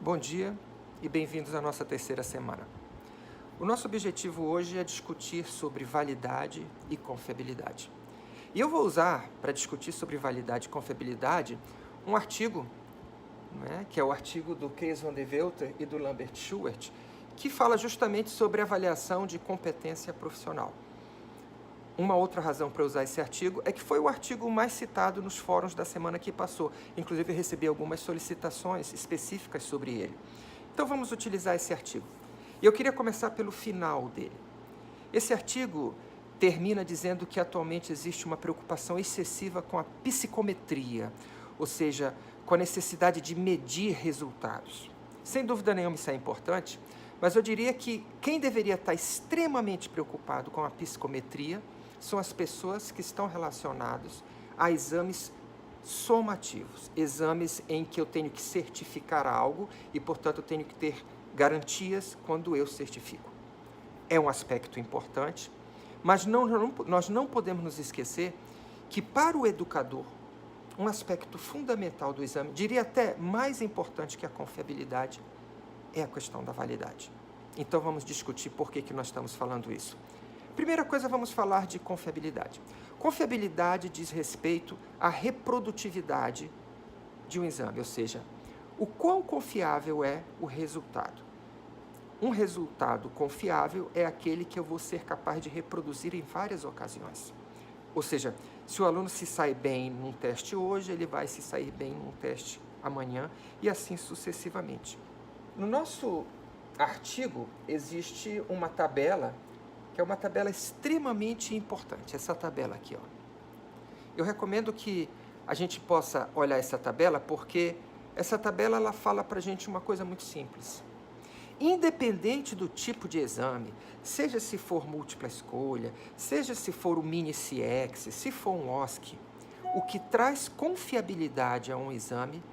Bom dia e bem-vindos à nossa terceira semana. O nosso objetivo hoje é discutir sobre validade e confiabilidade. E eu vou usar, para discutir sobre validade e confiabilidade, um artigo, que é o artigo do Kees van de Welter e do Lambert Schubert, que fala justamente sobre avaliação de competência profissional. Uma outra razão para usar esse artigo é que foi o artigo mais citado nos fóruns da semana que passou. Inclusive, eu recebi algumas solicitações específicas sobre ele. Então, vamos utilizar esse artigo. E eu queria começar pelo final dele. Esse artigo termina dizendo que atualmente existe uma preocupação excessiva com a psicometria, ou seja, com a necessidade de medir resultados. Sem dúvida nenhuma isso é importante, mas eu diria que quem deveria estar extremamente preocupado com a psicometria são as pessoas que estão relacionadas a exames somativos, exames em que eu tenho que certificar algo e, portanto, eu tenho que ter garantias quando eu certifico. É um aspecto importante, mas nós não podemos nos esquecer que, para o educador, um aspecto fundamental do exame, diria até mais importante que a confiabilidade, é a questão da validade. Então, vamos discutir por que nós estamos falando isso. Primeira coisa, vamos falar de confiabilidade. Confiabilidade diz respeito à reprodutividade de um exame, ou seja, o quão confiável é o resultado. Um resultado confiável é aquele que eu vou ser capaz de reproduzir em várias ocasiões. Ou seja, se o aluno se sai bem num teste hoje, ele vai se sair bem num teste amanhã e assim sucessivamente. No nosso artigo existe uma tabela, que é uma tabela extremamente importante, essa tabela aqui, ó. Eu recomendo que a gente possa olhar essa tabela, porque essa tabela ela fala para a gente uma coisa muito simples. Independente do tipo de exame, seja se for múltipla escolha, seja se for o mini-CX, se for um OSCE, o que traz confiabilidade a um exame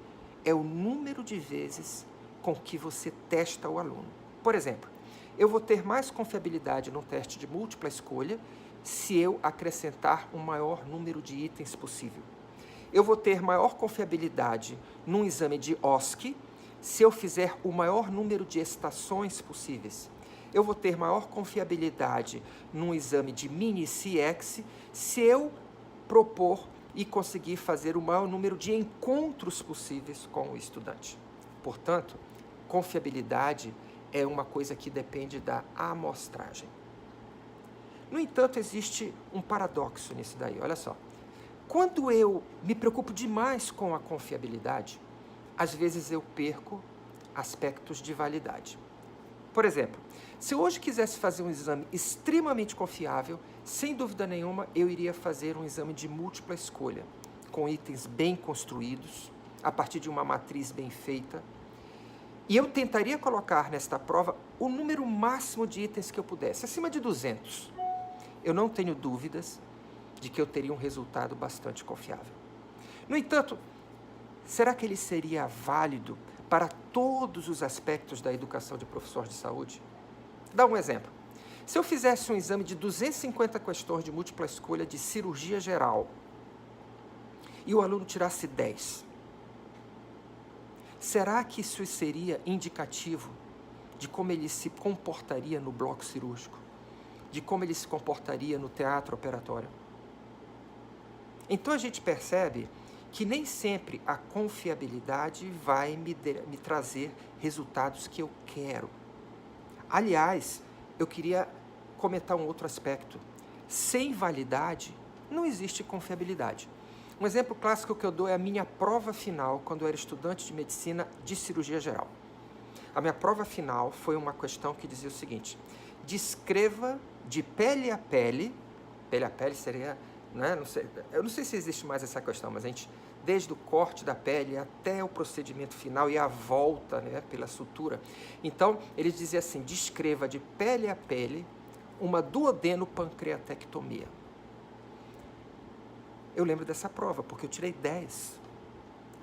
é o número de vezes com que você testa o aluno. Por exemplo, eu vou ter mais confiabilidade no teste de múltipla escolha se eu acrescentar um maior número de itens possível. Eu vou ter maior confiabilidade num exame de OSCE se eu fizer o maior número de estações possíveis. Eu vou ter maior confiabilidade num exame de mini-CX se eu propor e conseguir fazer o maior número de encontros possíveis com o estudante. Portanto, confiabilidade é uma coisa que depende da amostragem. No entanto, existe um paradoxo nisso daí, olha só. Quando eu me preocupo demais com a confiabilidade, às vezes eu perco aspectos de validade. Por exemplo, se eu hoje quisesse fazer um exame extremamente confiável, sem dúvida nenhuma, eu iria fazer um exame de múltipla escolha, com itens bem construídos, a partir de uma matriz bem feita, e eu tentaria colocar nesta prova o número máximo de itens que eu pudesse, acima de 200. Eu não tenho dúvidas de que eu teria um resultado bastante confiável. No entanto, será que ele seria válido para todos os aspectos da educação de professor de saúde? Dá um exemplo. Se eu fizesse um exame de 250 questões de múltipla escolha de cirurgia geral e o aluno tirasse 10, será que isso seria indicativo de como ele se comportaria no bloco cirúrgico? De como ele se comportaria no teatro operatório? Então a gente percebe que nem sempre a confiabilidade vai me trazer resultados que eu quero. Aliás, eu queria comentar um outro aspecto. Sem validade, não existe confiabilidade. Um exemplo clássico que eu dou é a minha prova final, quando eu era estudante de medicina de cirurgia geral. A minha prova final foi uma questão que dizia o seguinte: descreva de pele a pele seria, né, eu não sei se existe mais essa questão, mas a gente, desde o corte da pele até o procedimento final e a volta, né, pela sutura. Então, ele dizia assim: descreva de pele a pele uma duodenopancreatectomia. Eu lembro dessa prova, porque eu tirei 10.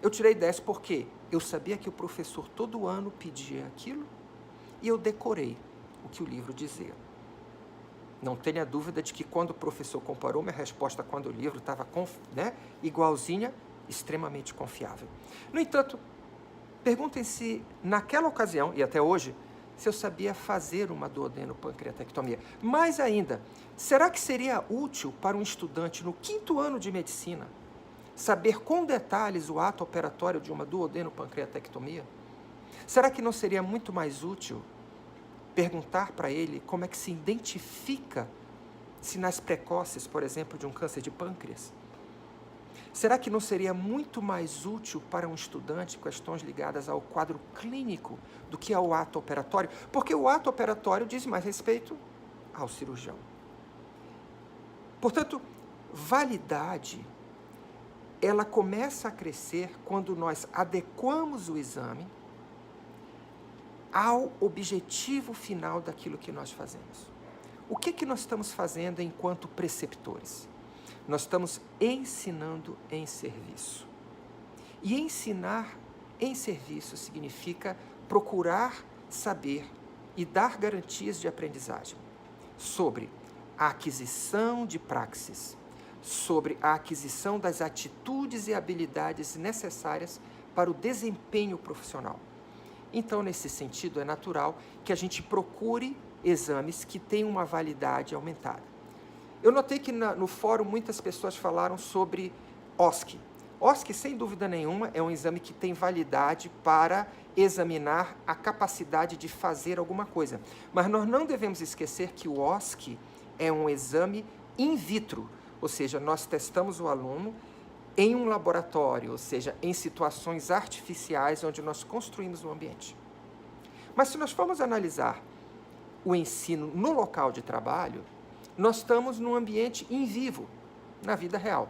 Eu tirei 10 porque eu sabia que o professor todo ano pedia aquilo e eu decorei o que o livro dizia. Não tenha dúvida de que quando o professor comparou minha resposta quando o livro estava igualzinha, extremamente confiável. No entanto, Perguntem se, naquela ocasião, e até hoje, se eu sabia fazer uma duodeno-pancreatectomia. Mais ainda, será que seria útil para um estudante no 5º ano de medicina saber com detalhes o ato operatório de uma duodeno-pancreatectomia? Será que não seria muito mais útil perguntar para ele como é que se identifica sinais precoces, por exemplo, de um câncer de pâncreas? Será que não seria muito mais útil para um estudante questões ligadas ao quadro clínico do que ao ato operatório? Porque o ato operatório diz mais respeito ao cirurgião. Portanto, validade, ela começa a crescer quando nós adequamos o exame ao objetivo final daquilo que nós fazemos. O que nós estamos fazendo enquanto preceptores? Nós estamos ensinando em serviço. E ensinar em serviço significa procurar saber e dar garantias de aprendizagem sobre a aquisição de praxis, sobre a aquisição das atitudes e habilidades necessárias para o desempenho profissional. Então, nesse sentido, é natural que a gente procure exames que tenham uma validade aumentada. Eu notei que no fórum muitas pessoas falaram sobre OSCE. OSCE, sem dúvida nenhuma, é um exame que tem validade para examinar a capacidade de fazer alguma coisa. Mas nós não devemos esquecer que o OSCE é um exame in vitro, ou seja, nós testamos o aluno em um laboratório, ou seja, em situações artificiais onde nós construímos o ambiente. Mas se nós formos analisar o ensino no local de trabalho, nós estamos num ambiente em vivo, na vida real.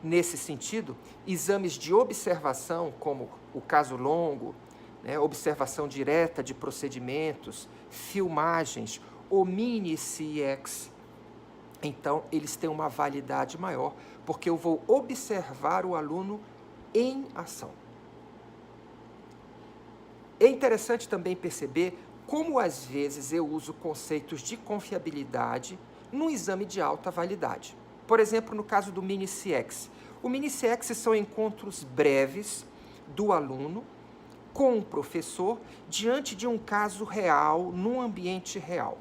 Nesse sentido, exames de observação, como o caso longo, observação direta de procedimentos, filmagens, o mini CX, então eles têm uma validade maior, porque eu vou observar o aluno em ação. É interessante também perceber como, às vezes, eu uso conceitos de confiabilidade num exame de alta validade. Por exemplo, no caso do mini-CX. O mini-CX são encontros breves do aluno com o professor diante de um caso real, num ambiente real.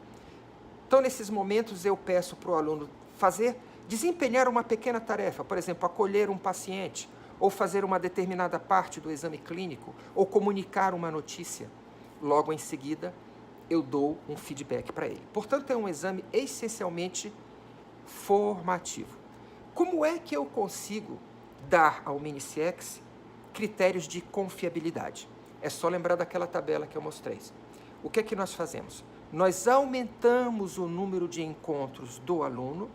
Então, nesses momentos, eu peço para o aluno desempenhar uma pequena tarefa, por exemplo, acolher um paciente, ou fazer uma determinada parte do exame clínico, ou comunicar uma notícia. Logo em seguida, eu dou um feedback para ele. Portanto, é um exame essencialmente formativo. Como é que eu consigo dar ao mini-CX critérios de confiabilidade? É só lembrar daquela tabela que eu mostrei. O que é que nós fazemos? Nós aumentamos o número de encontros do aluno,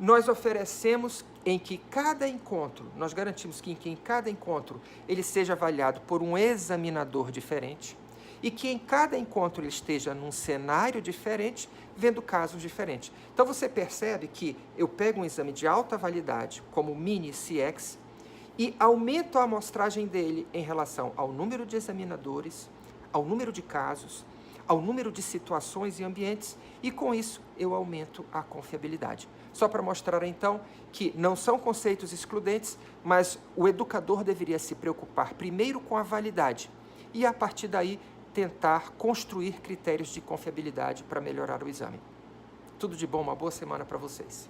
nós oferecemos em que cada encontro, nós garantimos que em cada encontro ele seja avaliado por um examinador diferente, e que em cada encontro ele esteja num cenário diferente, vendo casos diferentes. Então, você percebe que eu pego um exame de alta validade, como o mini-CX, e aumento a amostragem dele em relação ao número de examinadores, ao número de casos, ao número de situações e ambientes, e com isso eu aumento a confiabilidade. Só para mostrar, então, que não são conceitos excludentes, mas o educador deveria se preocupar primeiro com a validade, e a partir daí tentar construir critérios de confiabilidade para melhorar o exame. Tudo de bom, uma boa semana para vocês.